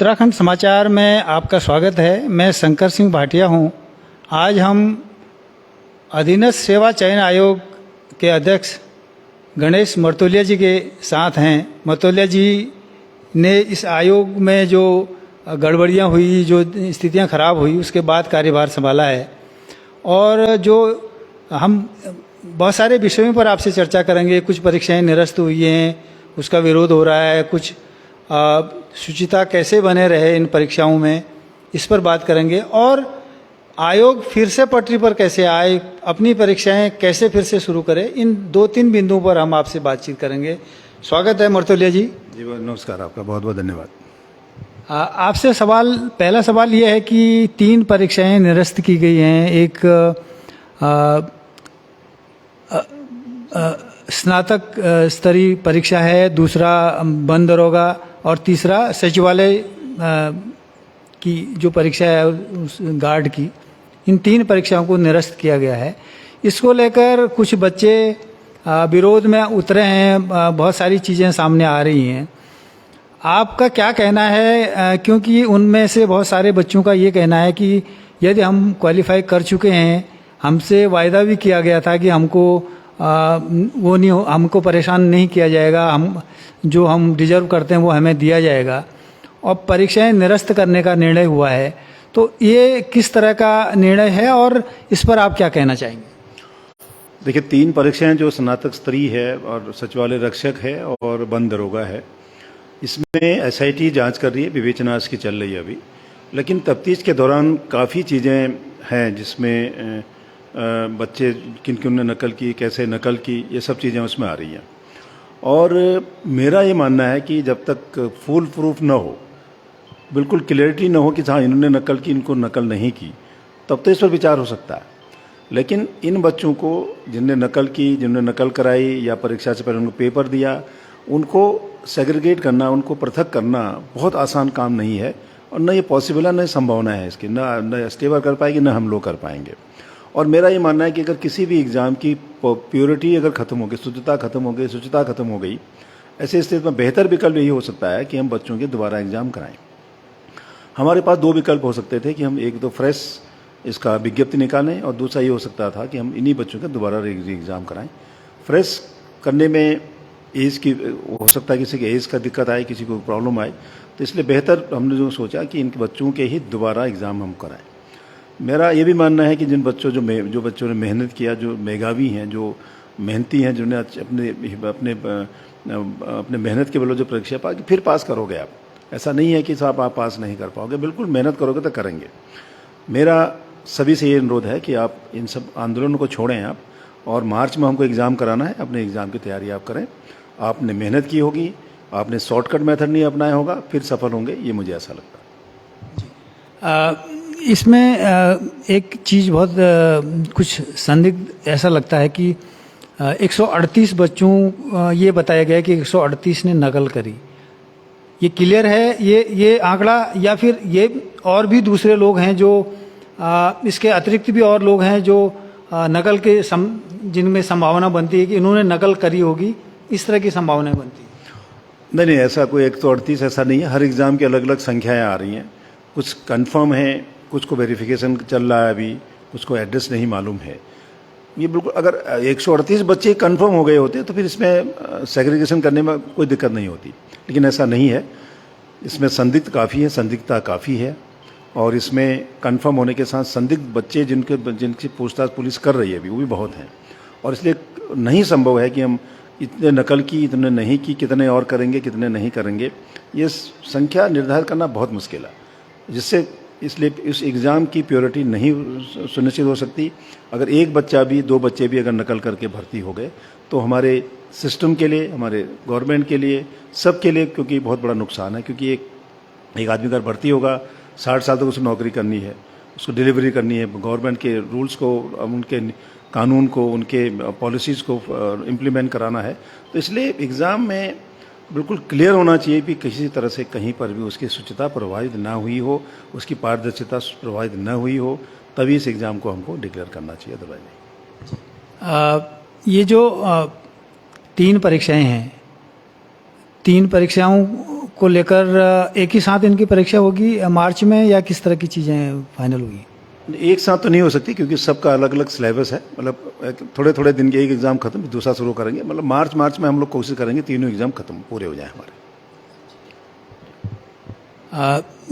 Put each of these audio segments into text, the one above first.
उत्तराखंड समाचार में आपका स्वागत है। मैं शंकर सिंह भाटिया हूं। आज हम अधीनस्थ सेवा चयन आयोग के अध्यक्ष गणेश मर्तोलिया जी के साथ हैं। मर्तोलिया जी ने इस आयोग में जो गड़बड़ियां हुई, जो स्थितियां खराब हुई, उसके बाद कार्यभार संभाला है और जो हम बहुत सारे विषयों पर आपसे चर्चा करेंगे। कुछ परीक्षाएं निरस्त हुई हैं, उसका विरोध हो रहा है, कुछ शुचिता कैसे बने रहे इन परीक्षाओं में, इस पर बात करेंगे और आयोग फिर से पटरी पर कैसे आए, अपनी परीक्षाएं कैसे फिर से शुरू करे, इन 2-3 बिंदुओं पर हम आपसे बातचीत करेंगे। स्वागत है मर्तोलिया जी। जी नमस्कार, आपका बहुत बहुत धन्यवाद। आपसे पहला सवाल ये है कि 3 परीक्षाएं निरस्त की गई हैं। एक स्नातक स्तरीय परीक्षा है, दूसरा वन दरोगा और तीसरा सचिवालय की जो परीक्षा है उस गार्ड की। इन 3 परीक्षाओं को निरस्त किया गया है। इसको लेकर कुछ बच्चे विरोध में उतरे हैं, बहुत सारी चीज़ें सामने आ रही हैं। आपका क्या कहना है? क्योंकि उनमें से बहुत सारे बच्चों का ये कहना है कि यदि हम क्वालिफाई कर चुके हैं, हमसे वायदा भी किया गया था कि हमको परेशान नहीं किया जाएगा, जो हम डिजर्व करते हैं वो हमें दिया जाएगा, और परीक्षाएं निरस्त करने का निर्णय हुआ है। तो ये किस तरह का निर्णय है और इस पर आप क्या कहना चाहेंगे? देखिए, 3 परीक्षाएं जो स्नातक स्तरीय है और सचिवालय रक्षक है और वन दरोगा है, इसमें एसआईटी जांच कर रही है, विवेचना इसकी चल रही है अभी। लेकिन तफ्तीश के दौरान काफ़ी चीज़ें हैं जिसमें बच्चे किन ने नकल की, कैसे नकल की, ये सब चीज़ें उसमें आ रही हैं। और मेरा ये मानना है कि जब तक फुल प्रूफ न हो, बिल्कुल क्लियरिटी न हो कि हाँ इन्होंने नकल की, इनको नकल नहीं की, तब तो इस पर विचार हो सकता है। लेकिन इन बच्चों को जिनने नकल की, जिन्होंने नकल कराई या परीक्षा से पहले उनको पेपर दिया, उनको सेग्रीगेट करना, उनको पृथक करना बहुत आसान काम नहीं है और न ये पॉसिबल है, न संभावना है इसकी, न स्टेवर कर पाएगी, न हम लोग कर पाएंगे। और मेरा ये मानना है कि अगर किसी भी एग्ज़ाम की प्योरिटी अगर ख़त्म हो गई, शुद्धता ख़त्म हो गई, शुचिता ख़त्म हो गई, ऐसे स्थिति में बेहतर विकल्प यही हो सकता है कि हम बच्चों के दोबारा एग्ज़ाम कराएं। हमारे पास 2 विकल्प हो सकते थे कि हम एक तो फ्रेश इसका विज्ञप्ति निकालें और दूसरा ये हो सकता था कि हम इन्हीं बच्चों के दोबारा एग्ज़ाम कराएं। फ्रेश करने में एज की हो सकता है, किसी के एज का दिक्कत आए, किसी को प्रॉब्लम आए, तो इसलिए बेहतर हमने जो सोचा कि इन बच्चों के ही दोबारा एग्ज़ाम हम कराएं। मेरा ये भी मानना है कि जिन बच्चों जो बच्चों ने मेहनत किया, जो मेधावी हैं, जो मेहनती हैं, जिन्हें अपने मेहनत के बल जो परीक्षा पा के फिर पास करोगे आप, ऐसा नहीं है कि साहब आप पास नहीं कर पाओगे, बिल्कुल मेहनत करोगे तो करेंगे। मेरा सभी से ये अनुरोध है कि आप इन सब आंदोलनों को छोड़ें आप, और मार्च में हमको एग्ज़ाम कराना है, अपने एग्ज़ाम की तैयारी आप करें। आपने मेहनत की होगी, आपने शॉर्टकट मेथड नहीं अपनाया होगा, फिर सफल होंगे, ये मुझे ऐसा लगता है। इसमें एक चीज़ बहुत कुछ संदिग्ध ऐसा लगता है कि 138 बच्चों, ये बताया गया कि 138 ने नकल करी। ये क्लियर है ये आंकड़ा, या फिर ये और भी दूसरे लोग हैं जो इसके अतिरिक्त भी और लोग हैं जो नकल के जिनमें संभावना बनती है कि इन्होंने नकल करी होगी, इस तरह की संभावना बनती है? नहीं, ऐसा कोई 138 ऐसा नहीं है। हर एग्ज़ाम की अलग अलग संख्याएँ आ रही हैं, कुछ कंफर्म है, कुछ को वेरिफिकेशन चल रहा है अभी, कुछ को एड्रेस नहीं मालूम है। ये बिल्कुल, अगर 138 बच्चे कंफर्म हो गए होते तो फिर इसमें सेग्रीगेशन करने में कोई दिक्कत नहीं होती, लेकिन ऐसा नहीं है। इसमें संदिग्ध काफ़ी है, संदिग्धता काफ़ी है, और इसमें कंफर्म होने के साथ संदिग्ध बच्चे जिनकी पूछताछ पुलिस कर रही है अभी, वो भी बहुत हैं। और इसलिए नहीं संभव है कि हम इतने नकल की, इतने नहीं की, कितने और करेंगे, कितने नहीं करेंगे, ये संख्या निर्धारित करना बहुत मुश्किल है। इसलिए इस एग्ज़ाम की प्योरिटी नहीं सुनिश्चित हो सकती। अगर एक बच्चा भी, 2 बच्चे भी अगर नकल करके भर्ती हो गए तो हमारे सिस्टम के लिए, हमारे गवर्नमेंट के लिए, सब के लिए, क्योंकि बहुत बड़ा नुकसान है। क्योंकि एक आदमी अगर भर्ती होगा, 60 साल तक उसको नौकरी करनी है, उसको डिलीवरी करनी है, गवर्नमेंट के रूल्स को, उनके कानून को, उनके पॉलिसीज़ को इम्प्लीमेंट कराना है। तो इसलिए एग्ज़ाम में बिल्कुल क्लियर होना चाहिए कि किसी तरह से कहीं पर भी उसकी शुचिता प्रभावित ना हुई हो, उसकी पारदर्शिता प्रभावित न हुई हो, तभी इस एग्ज़ाम को हमको डिक्लेयर करना चाहिए, अदरवाइज नहीं। ये जो 3 परीक्षाएं हैं, 3 परीक्षाओं को लेकर एक ही साथ इनकी परीक्षा होगी मार्च में, या किस तरह की चीज़ें फाइनल हुई? एक साथ तो नहीं हो सकती क्योंकि सबका अलग अलग सिलेबस है। मतलब थोड़े थोड़े दिन के एक एग्ज़ाम खत्म, दूसरा शुरू करेंगे। मतलब मार्च में हम लोग कोशिश करेंगे तीनों एग्ज़ाम खत्म पूरे हो जाए हमारे।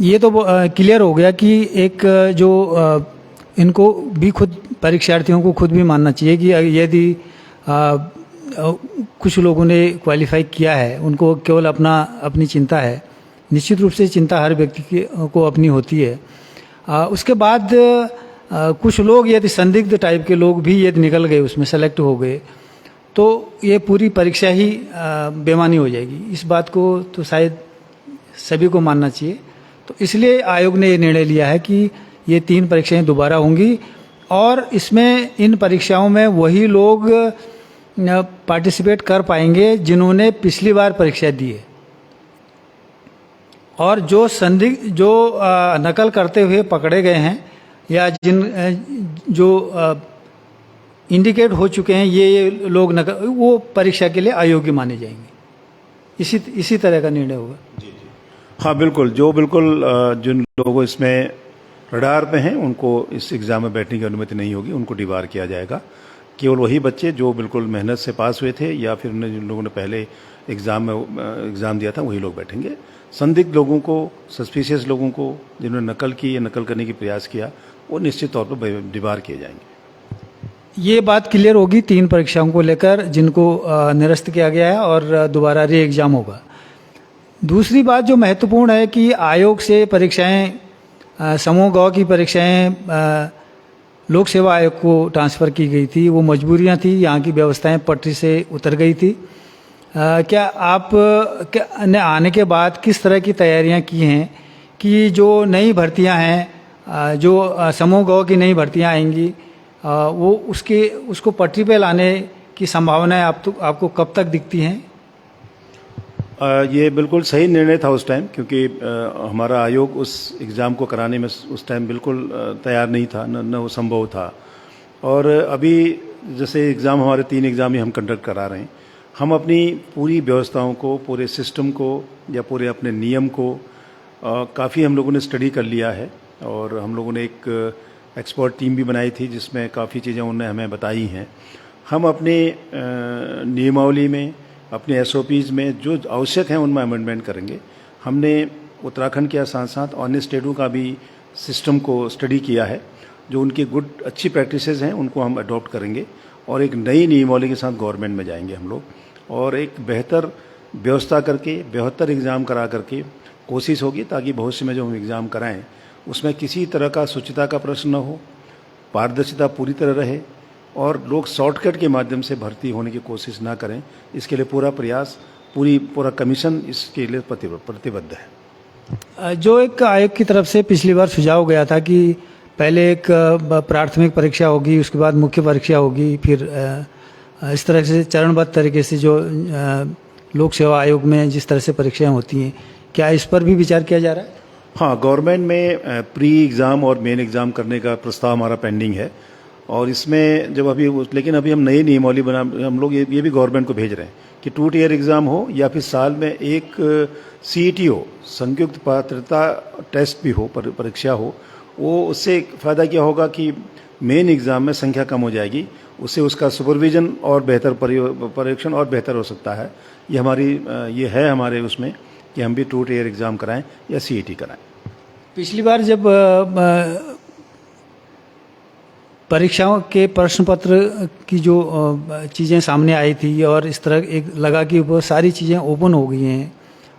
ये तो क्लियर हो गया कि एक जो इनको भी खुद परीक्षार्थियों को खुद भी मानना चाहिए कि यदि कुछ लोगों ने क्वालिफाई किया है, उनको केवल अपनी चिंता है। निश्चित रूप से चिंता हर व्यक्ति को अपनी होती है। उसके बाद कुछ लोग यदि संदिग्ध टाइप के लोग भी यदि निकल गए, उसमें सेलेक्ट हो गए, तो ये पूरी परीक्षा ही बेमानी हो जाएगी। इस बात को तो शायद सभी को मानना चाहिए। तो इसलिए आयोग ने ये निर्णय लिया है कि ये 3 परीक्षाएं दोबारा होंगी और इसमें इन परीक्षाओं में वही लोग पार्टिसिपेट कर पाएंगे जिन्होंने पिछली बार परीक्षा दी है। और जो नकल करते हुए पकड़े गए हैं या जो इंडिकेट हो चुके हैं ये लोग नकल, वो परीक्षा के लिए अयोग्य माने जाएंगे। इसी तरह का निर्णय होगा। हाँ बिल्कुल, जो बिल्कुल जिन लोगों इसमें रडार पे हैं उनको इस एग्ज़ाम में बैठने की अनुमति नहीं होगी, उनको डिबार किया जाएगा। केवल वही बच्चे जो बिल्कुल मेहनत से पास हुए थे या फिर जिन लोगों ने पहले एग्ज़ाम दिया था वही लोग बैठेंगे। संदिग्ध लोगों को, सस्पिशियस लोगों को, जिन्होंने नकल की या नकल करने की प्रयास किया, वो निश्चित तौर पर डिबार किए जाएंगे। ये बात क्लियर होगी 3 परीक्षाओं को लेकर जिनको निरस्त किया गया है और दोबारा री एग्ज़ाम होगा। दूसरी बात जो महत्वपूर्ण है कि आयोग से परीक्षाएं, समूह ग की परीक्षाएं लोक सेवा आयोग को ट्रांसफ़र की गई थी। वो मजबूरियां थी, यहाँ की व्यवस्थाएं पटरी से उतर गई थी। क्या आप ने आने के बाद किस तरह की तैयारियां की हैं कि जो नई भर्तियां हैं, जो समूह ग की नई भर्तियां आएंगी, वो उसको पटरी पे लाने की संभावनाएं आपको कब तक दिखती हैं? ये बिल्कुल सही निर्णय था उस टाइम, क्योंकि हमारा आयोग उस एग्ज़ाम को कराने में उस टाइम बिल्कुल तैयार नहीं था, न वो संभव था। और अभी जैसे एग्ज़ाम हमारे 3 एग्ज़ाम ही हम कंडक्ट करा रहे हैं, हम अपनी पूरी व्यवस्थाओं को, पूरे सिस्टम को या पूरे अपने नियम को काफ़ी हम लोगों ने स्टडी कर लिया है। और हम लोगों ने एक एक्सपर्ट टीम भी बनाई थी जिसमें काफ़ी चीज़ें उन्होंने हमें बताई हैं। हम अपने नियमावली में, अपने SOPs में जो आवश्यक हैं उनमें अमेंडमेंट करेंगे। हमने उत्तराखंड के साथ साथ अन्य स्टेटों का भी सिस्टम को स्टडी किया है। जो उनकी अच्छी प्रैक्टिसेस हैं उनको हम अडॉप्ट करेंगे और एक नई नियमावली के साथ गवर्नमेंट में जाएंगे हम लोग, और एक बेहतर व्यवस्था करके, बेहतर एग्ज़ाम करा करके कोशिश होगी ताकि भविष्य में जो हम एग्ज़ाम कराएं उसमें किसी तरह का शुचिता का प्रश्न न हो, पारदर्शिता पूरी तरह रहे और लोग शॉर्टकट के माध्यम से भर्ती होने की कोशिश ना करें। इसके लिए पूरा प्रयास, पूरा कमीशन इसके लिए प्रतिबद्ध है। जो एक आयोग की तरफ से पिछली बार सुझाव गया था कि पहले एक प्राथमिक परीक्षा होगी, उसके बाद मुख्य परीक्षा होगी, फिर इस तरह से चरणबद्ध तरीके से जो लोक सेवा आयोग में जिस तरह से परीक्षाएं होती हैं, क्या इस पर भी विचार किया जा रहा है? हाँ, गवर्नमेंट में प्री एग्ज़ाम और मेन एग्ज़ाम करने का प्रस्ताव हमारा पेंडिंग है। और इसमें लेकिन अभी हम नई नियमावली हम लोग ये भी गवर्नमेंट को भेज रहे हैं कि 2 टियर एग्ज़ाम हो या फिर साल में एक CET हो, संयुक्त पात्रता टेस्ट भी हो, परीक्षा हो। वो उससे फ़ायदा क्या होगा कि मेन एग्ज़ाम में संख्या कम हो जाएगी, उससे उसका सुपरविज़न और बेहतर परीक्षण और बेहतर हो सकता है। ये है हमारे उसमें कि हम भी 2 टियर एग्ज़ाम कराएं या CET कराएं। पिछली बार जब परीक्षाओं के प्रश्न पत्र की जो चीज़ें सामने आई थी और इस तरह एक लगा कि वो सारी चीज़ें ओपन हो गई हैं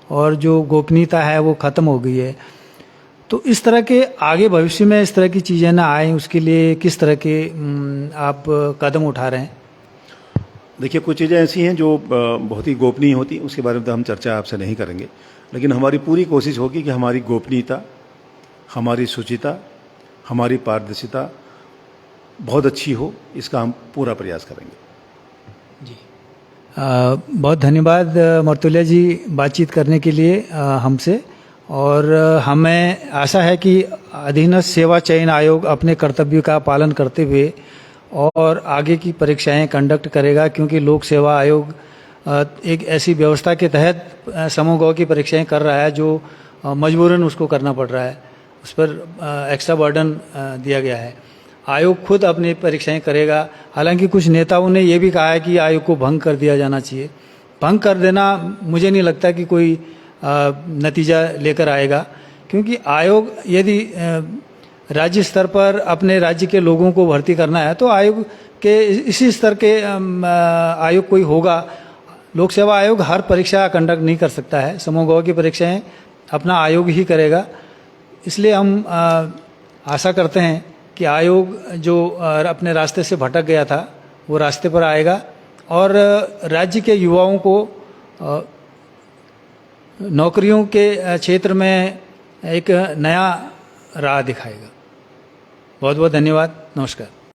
और जो गोपनीयता है वो ख़त्म हो गई है, तो इस तरह के आगे भविष्य में इस तरह की चीज़ें ना आए उसके लिए किस तरह के आप कदम उठा रहे हैं? देखिए, कुछ चीज़ें ऐसी हैं जो बहुत ही गोपनीय होती हैं, उसके बारे में तो हम चर्चा आपसे नहीं करेंगे, लेकिन हमारी पूरी कोशिश होगी कि हमारी गोपनीयता, हमारी शुचिता, हमारी पारदर्शिता बहुत अच्छी हो। इसका हम पूरा प्रयास करेंगे। जी, बहुत धन्यवाद मर्तुल्या जी बातचीत करने के लिए हमसे। और हमें आशा है कि अधीनस्थ सेवा चयन आयोग अपने कर्तव्य का पालन करते हुए और आगे की परीक्षाएं कंडक्ट करेगा, क्योंकि लोक सेवा आयोग एक ऐसी व्यवस्था के तहत समूह ग की परीक्षाएं कर रहा है जो मजबूरन उसको करना पड़ रहा है, उस पर एक्स्ट्रा बर्डन दिया गया है। आयोग खुद अपनी परीक्षाएं करेगा। हालांकि कुछ नेताओं ने ये भी कहा है कि आयोग को भंग कर दिया जाना चाहिए। भंग कर देना मुझे नहीं लगता कि कोई नतीजा लेकर आएगा, क्योंकि आयोग यदि राज्य स्तर पर अपने राज्य के लोगों को भर्ती करना है तो आयोग के इसी स्तर के आयोग कोई होगा। लोक सेवा आयोग हर परीक्षा कंडक्ट नहीं कर सकता है, समूह ग की परीक्षाएं अपना आयोग ही करेगा। इसलिए हम आशा करते हैं कि आयोग जो अपने रास्ते से भटक गया था वो रास्ते पर आएगा और राज्य के युवाओं को नौकरियों के क्षेत्र में एक नया राह दिखाएगा। बहुत बहुत धन्यवाद। नमस्कार।